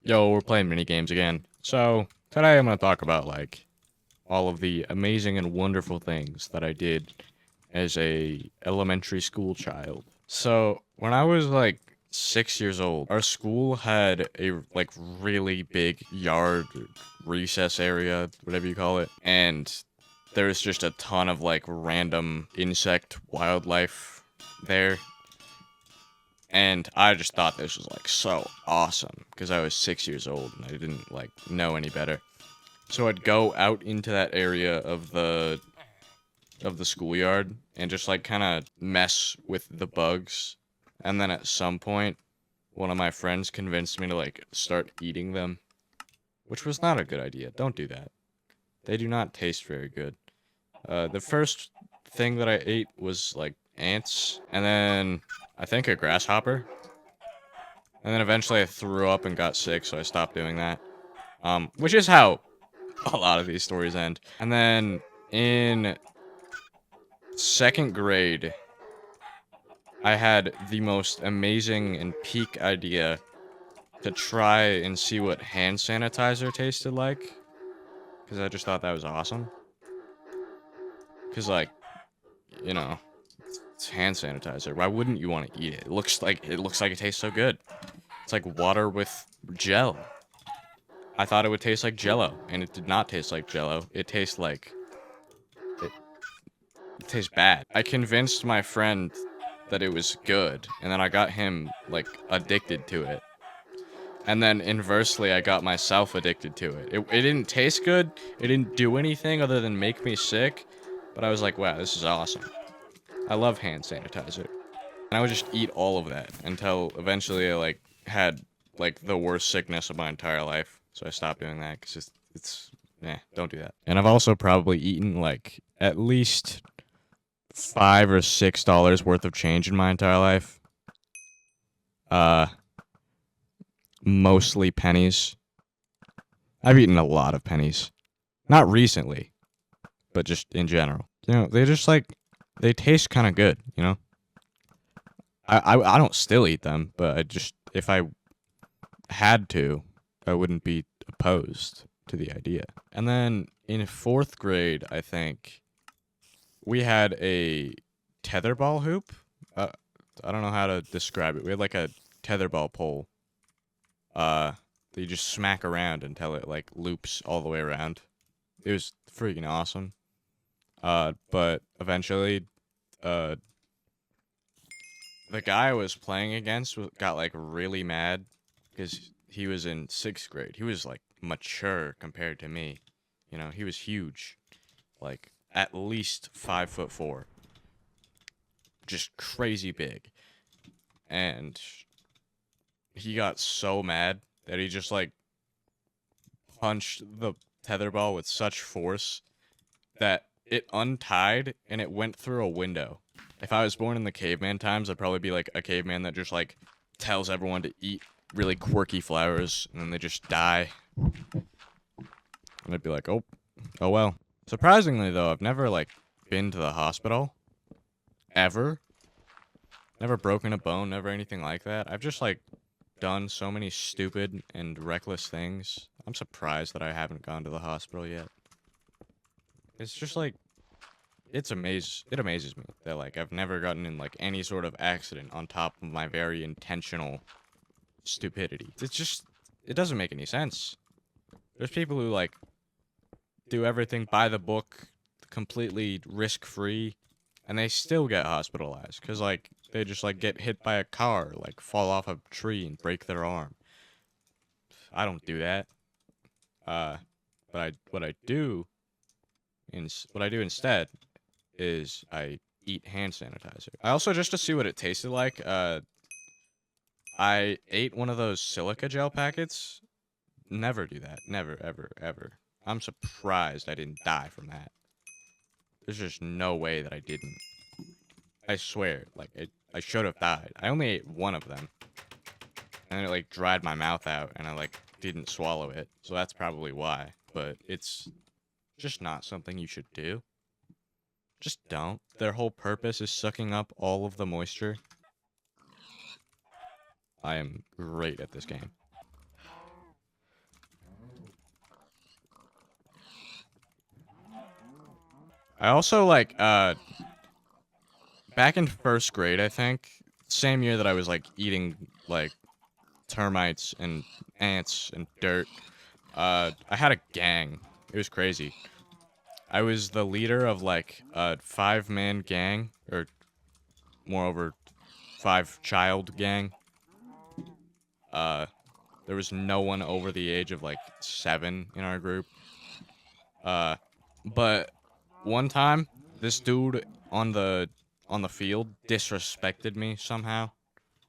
Yo, we're playing mini games again. So, today I'm going to talk about, like, all of the amazing and wonderful things that I did as a elementary school child. So, when I was, like, 6 years old, our school had a, like, really big yard, recess area, whatever you call it. And there was just a ton of, like, random insect wildlife there. And I just thought this was like so awesome because I was 6 years old and I didn't like know any better. So I'd go out into that area of the schoolyard and just like kind of mess with the bugs. And then at some point, one of my friends convinced me to like start eating them, which was not a good idea. Don't do that. They do not taste very good. The first thing that I ate was like ants, and then I think a grasshopper. And then eventually I threw up and got sick, so I stopped doing that. Which is how a lot of these stories end. And then in second grade, I had the most amazing and peak idea to try and see what hand sanitizer tasted like. Because I just thought that was awesome. Because, like, you know, it's hand sanitizer. Why wouldn't you want to eat it? It looks like it tastes so good. It's like water with gel. I thought it would taste like Jello, and it did not taste like Jello. It tastes like it, it tastes bad. I convinced my friend that it was good, and then I got him like addicted to it. And then inversely, I got myself addicted to it. It didn't taste good. It didn't do anything other than make me sick. But I was like, wow, this is awesome. I love hand sanitizer. And I would just eat all of that until eventually I like had like the worst sickness of my entire life. So I stopped doing that because don't do that. And I've also probably eaten like at least $5 or $6 worth of change in my entire life. Uh, Mostly pennies. I've eaten a lot of pennies. Not recently, but just in general. You know, they taste kind of good. You know, I don't still eat them, but I just if I had to, I wouldn't be opposed to the idea. And then in fourth grade, I think we had a tetherball hoop. Uh, I don't know how to describe it. We had like a tetherball pole. That you just smack around until it like loops all the way around. It was freaking awesome. But eventually, uh, the guy I was playing against got like really mad because he was in sixth grade. He was like mature compared to me. You know, he was huge, like at least 5'4", just crazy big. And he got so mad that he just like punched the tetherball with such force that it untied and it went through a window. If I was born in the caveman times, I'd probably be like a caveman that just like tells everyone to eat really quirky flowers and then they just die. And I'd be like, oh well. Surprisingly though, I've never like been to the hospital ever. Never broken a bone, never anything like that. I've just like done so many stupid and reckless things. I'm surprised that I haven't gone to the hospital yet. It's just like it amazes me that like I've never gotten in like any sort of accident on top of my very intentional stupidity. It doesn't make any sense. There's people who like do everything by the book, completely risk-free, and they still get hospitalized cuz like they just like get hit by a car, like fall off a tree and break their arm. I don't do that. Uh but what I do instead is I eat hand sanitizer. I also, just to see what it tasted like, I ate one of those silica gel packets. Never do that. Never, ever, ever. I'm surprised I didn't die from that. There's just no way that I didn't. I swear, like, I should have died. I only ate one of them. And it, like, dried my mouth out, and I, like, didn't swallow it. So that's probably why. But it's just not something you should do. Just don't. Their whole purpose is sucking up all of the moisture. I am great at this game. I also like back in first grade, I think, same year that I was like eating like termites and ants and dirt. I had a gang. It was crazy. I was the leader of like a 5-man gang, or moreover, 5-child gang. Uh, there was no one over the age of like 7 in our group. Uh, but one time, this dude on the on the field disrespected me somehow.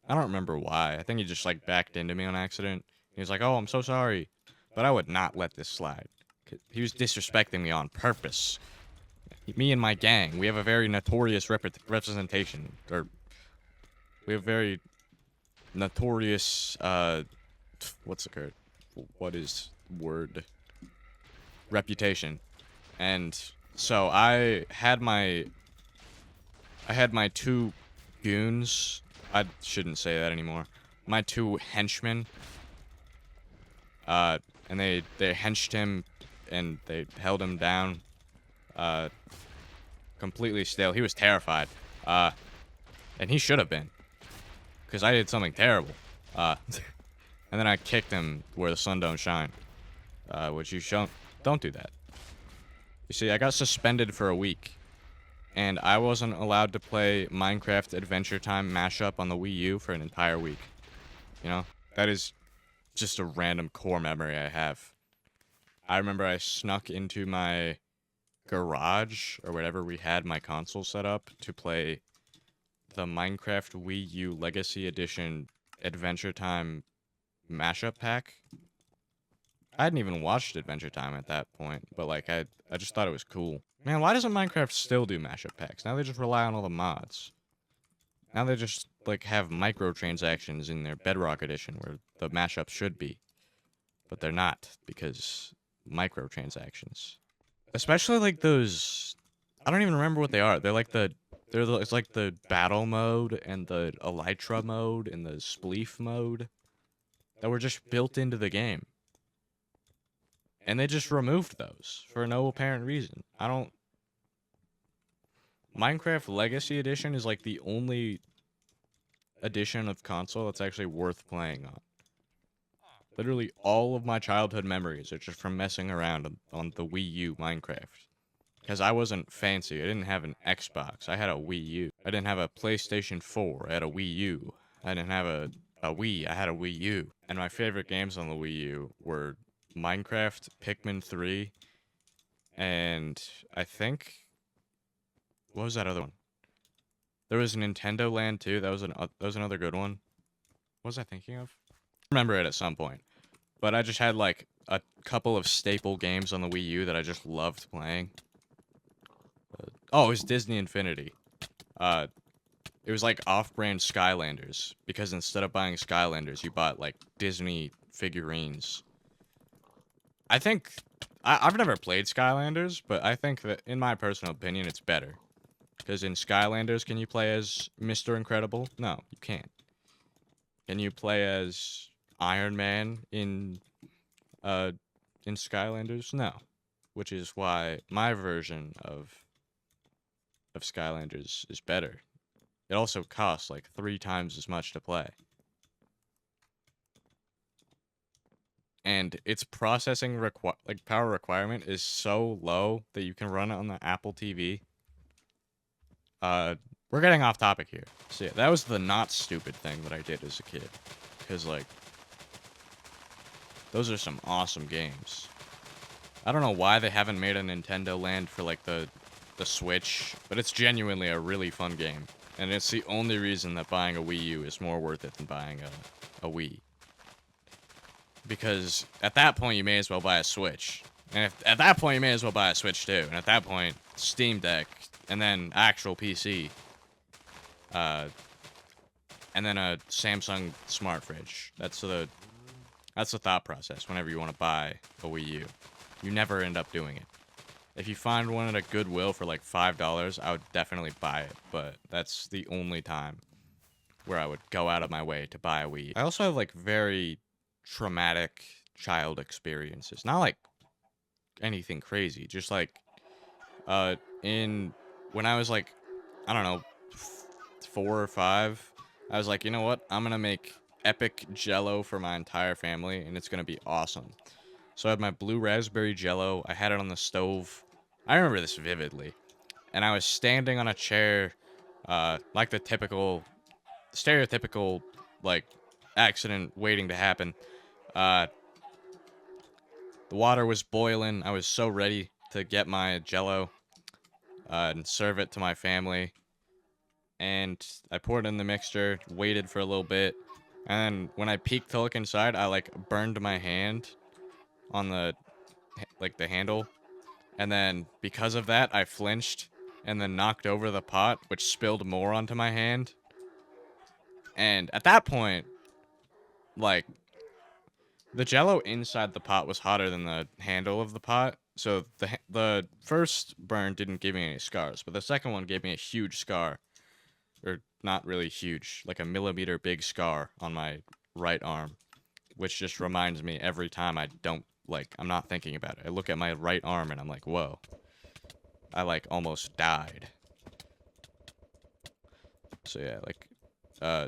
I don't remember why. I think he just like backed into me on accident. He was like, "Oh, I'm so sorry," but I would not let this slide. He was disrespecting me on purpose. Me and my gang, we have a very notorious representation, or we have very notorious. What's the word? What is word? Reputation. And so I had my 2 goons. I shouldn't say that anymore. My 2 henchmen. And they henched him, and they held him down. Uh, completely still. He was terrified. And he should have been, because I did something terrible. And then I kicked him where the sun don't shine. Which you don't do that. You see, I got suspended for a week, and I wasn't allowed to play Minecraft Adventure Time mashup on the Wii U for an entire week. You know, that is just a random core memory I have. I remember I snuck into my garage, or whatever we had my console set up, to play the Minecraft Wii U Legacy Edition Adventure Time mashup pack. I hadn't even watched Adventure Time at that point, but like I just thought it was cool. Man, why doesn't Minecraft still do mashup packs? Now they just rely on all the mods. Now they just like have microtransactions in their Bedrock edition where the mashup should be. But they're not, because microtransactions. Especially like those, I don't even remember what they are. It's like the battle mode and the elytra mode and the spleef mode that were just built into the game. And they just removed those for no apparent reason. Minecraft Legacy Edition is like the only edition of console that's actually worth playing on. Literally all of my childhood memories are just from messing around on the Wii U Minecraft. Because I wasn't fancy. I didn't have an Xbox. I had a Wii U. I didn't have a PlayStation 4. I had a Wii U. I didn't have a Wii. I had a Wii U. And my favorite games on the Wii U were Minecraft, Pikmin 3, and I think, what was that other one? There was Nintendo Land too. That was another good one. What was I thinking of? I remember it at some point. But I just had like a couple of staple games on the Wii U that I just loved playing. Oh, it was Disney Infinity. It was like off-brand Skylanders, because instead of buying Skylanders, you bought like Disney figurines. I think I've never played Skylanders, but I think that, in my personal opinion, it's better. Because in Skylanders, can you play as Mr. Incredible? No, you can't. Can you play as Iron Man in Skylanders? No. Which is why my version of Skylanders is better. It also costs like 3 times as much to play. And its processing power requirement is so low that you can run it on the Apple TV. We're getting off topic here. So yeah, that was the not stupid thing that I did as a kid. Because, like, those are some awesome games. I don't know why they haven't made a Nintendo Land for, like, the Switch, but it's genuinely a really fun game. And it's the only reason that buying a Wii U is more worth it than buying a Wii. Because at that point, you may as well buy a Switch. And at that point, you may as well buy a Switch too. And at that point, Steam Deck, and then actual PC. And then a Samsung smart fridge. That's the thought process whenever you want to buy a Wii U. You never end up doing it. If you find one at a Goodwill for like $5, I would definitely buy it. But that's the only time where I would go out of my way to buy a Wii. I also have like very traumatic child experiences. Not like anything crazy, just like In when I was like, I don't know, 4 or 5, I was like, you know what? I'm gonna make epic Jello for my entire family, and it's gonna be awesome. So I had my blue raspberry Jello. I had it on the stove. I remember this vividly, and I was standing on a chair, like the typical, stereotypical, like accident waiting to happen. Uh, the water was boiling. I was so ready to get my Jello and serve it to my family. And I poured in the mixture, waited for a little bit, and when I peeked to look inside, I like burned my hand on the the handle, and then because of that, I flinched and then knocked over the pot, which spilled more onto my hand. And at that point, like the Jello inside the pot was hotter than the handle of the pot. So the first burn didn't give me any scars, but the second one gave me a huge scar, or not really huge, like a millimeter big scar on my right arm, which just reminds me every time I'm not thinking about it. I look at my right arm and I'm like, whoa, I like almost died. So yeah, uh,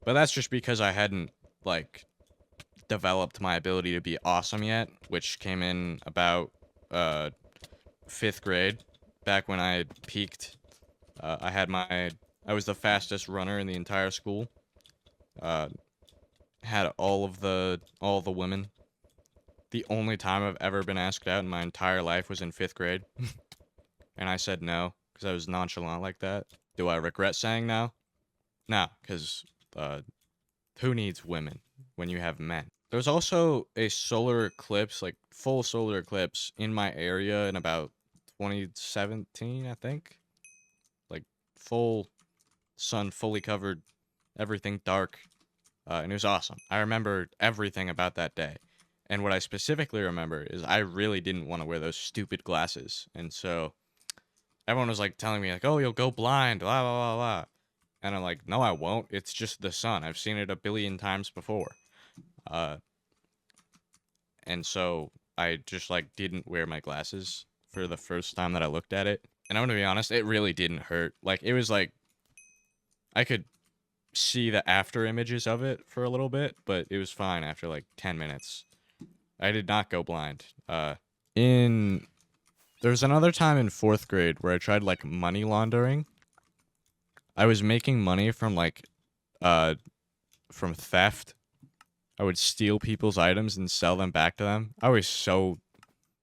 but that's just because I hadn't like developed my ability to be awesome yet, which came in about uh 5th grade, back when I peaked. I was the fastest runner in the entire school. Uh, had all the women. The only time I've ever been asked out in my entire life was in 5th grade, and I said no because I was nonchalant like that. Do I regret saying no? No, because uh, who needs women when you have men? There was also a solar eclipse, like full solar eclipse, in my area in about 2017, I think. Like full sun, fully covered, everything dark. And it was awesome. I remember everything about that day. And what I specifically remember is I really didn't want to wear those stupid glasses. And so everyone was like telling me like, "Oh, you'll go blind, blah blah blah blah." And I'm like, "No, I won't. It's just the sun. I've seen it a billion times before." Uh, and so I just like didn't wear my glasses for the first time that I looked at it. And I'm gonna be honest, it really didn't hurt. Like it was like I could see the after images of it for a little bit, but it was fine after like 10 minutes. I did not go blind. In There's another time in 4th grade where I tried like money laundering. I was making money from uh from theft. I would steal people's items and sell them back to them. I was so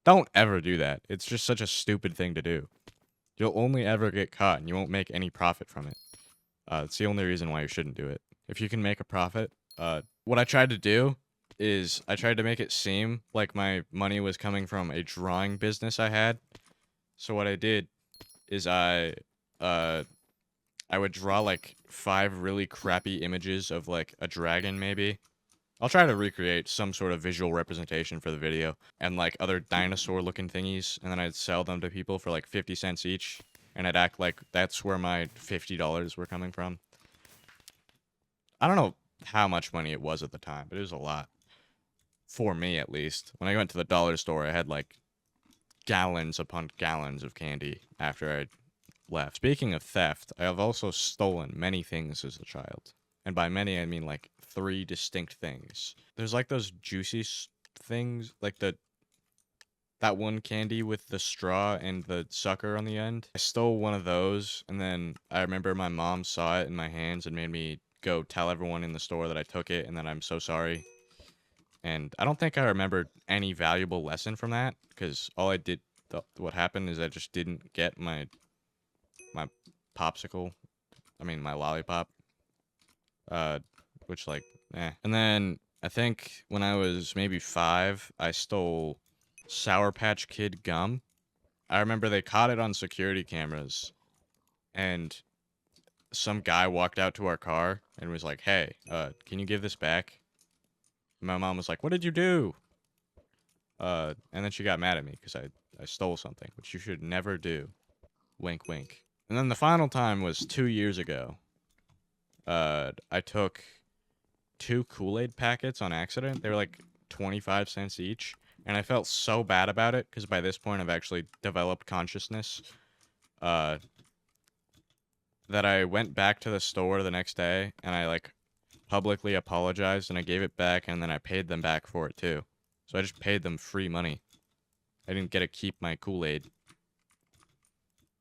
Don't ever do that. It's just such a stupid thing to do. You'll only ever get caught and you won't make any profit from it. It's the only reason why you shouldn't do it. If you can make a profit, what I tried to do is I tried to make it seem like my money was coming from a drawing business I had. So what I did is uh, I would draw like 5 really crappy images of like a dragon, maybe. I'll try to recreate some sort of visual representation for the video, and like other dinosaur looking thingies, and then I'd sell them to people for like 50 cents each, and I'd act like that's where my $50 were coming from. I don't know how much money it was at the time, but it was a lot. For me, at least. When I went to the dollar store, I had like gallons upon gallons of candy after I left. Speaking of theft, I have also stolen many things as a child. And by many, I mean like 3 distinct things. There's like those juicy things, like that one candy with the straw and the sucker on the end. I stole one of those, and then I remember my mom saw it in my hands and made me go tell everyone in the store that I took it and that I'm so sorry. And I don't think I remembered any valuable lesson from that, because all I did, what happened is I just didn't get my popsicle. I mean, my lollipop. Uh, which like, eh. And then I think when I was maybe 5, I stole Sour Patch Kid gum. I remember they caught it on security cameras, and some guy walked out to our car and was like, "Hey, can you give this back?" And my mom was like, "What did you do?" And then she got mad at me because I stole something, which you should never do. Wink, wink. And then the final time was 2 years ago. I took 2 Kool-Aid packets on accident. They were like 25 cents each. And I felt so bad about it because by this point I've actually developed consciousness. Uh, that I went back to the store the next day and I like publicly apologized and I gave it back and then I paid them back for it too. So I just paid them free money. I didn't get to keep my Kool-Aid.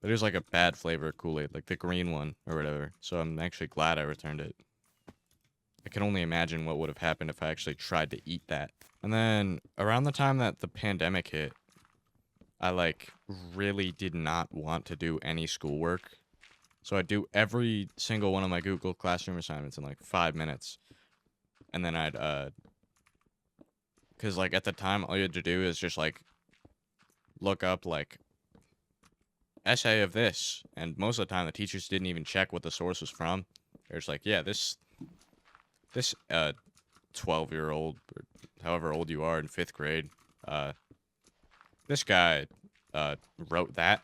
But it was like a bad flavor Kool-Aid, like the green one or whatever. So I'm actually glad I returned it. I can only imagine what would have happened if I actually tried to eat that. And then around the time that the pandemic hit, I like really did not want to do any schoolwork. So I'd do every single one of my Google Classroom assignments in like 5 minutes. And then cause like at the time, all you had to do is just like look up like essay of this. And most of the time, the teachers didn't even check what the source was from. They're just like, yeah, this 12-year-old, or however old you are in 5th grade, this guy, wrote that.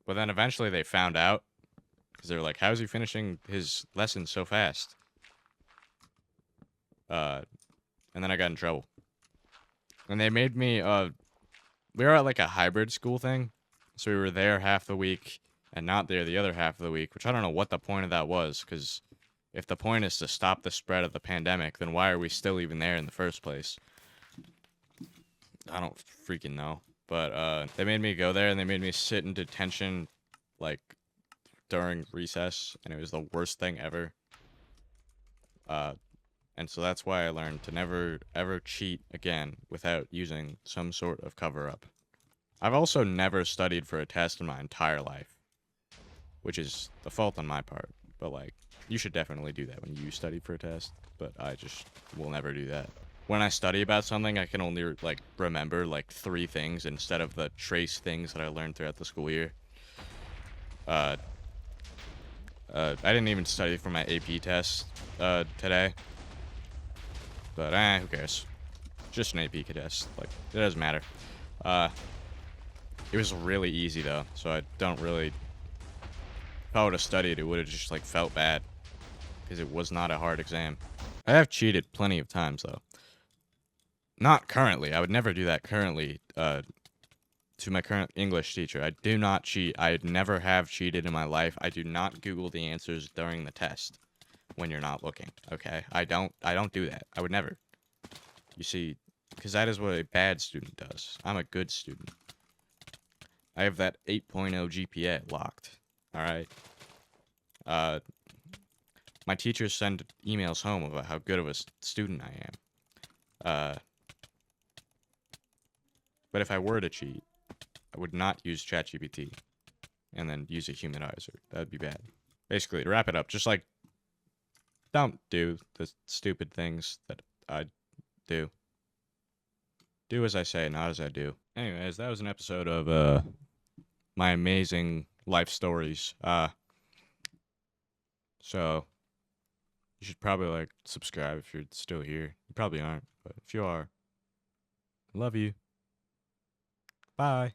But then eventually they found out because they were like, "How is he finishing his lesson so fast?" And then I got in trouble, and they made me. We were at like a hybrid school thing, so we were there half the week and not there the other half of the week. Which I don't know what the point of that was, because if the point is to stop the spread of the pandemic, then why are we still even there in the first place? I don't freaking know. But they made me go there and they made me sit in detention like during recess, and it was the worst thing ever. And so that's why I learned to never ever cheat again without using some sort of cover up. I've also never studied for a test in my entire life, which is the fault on my part. But like, you should definitely do that when you study for a test, but I just will never do that. When I study about something, I can only like remember like 3 things instead of the trace things that I learned throughout the school year. I didn't even study for my AP test today, but who cares? Just an AP test, like it doesn't matter. It was really easy though, so I don't really. If I would have studied, it would have just like felt bad because it was not a hard exam. I have cheated plenty of times though. Not currently. I would never do that currently. To my current English teacher, I do not cheat. I never have cheated in my life. I do not Google the answers during the test when you're not looking. Okay, I don't do that. I would never. You see, because that is what a bad student does. I'm a good student. I have that 8.0 GPA locked. All right. My teachers send emails home about how good of a student I am. But if I were to cheat, I would not use ChatGPT and then use a humanizer. That'd be bad. Basically, to wrap it up, just like, don't do the stupid things that I do. Do as I say, not as I do. Anyways, that was an episode of my amazing life stories. So you should probably like subscribe if you're still here. You probably aren't, but if you are, I love you. Bye.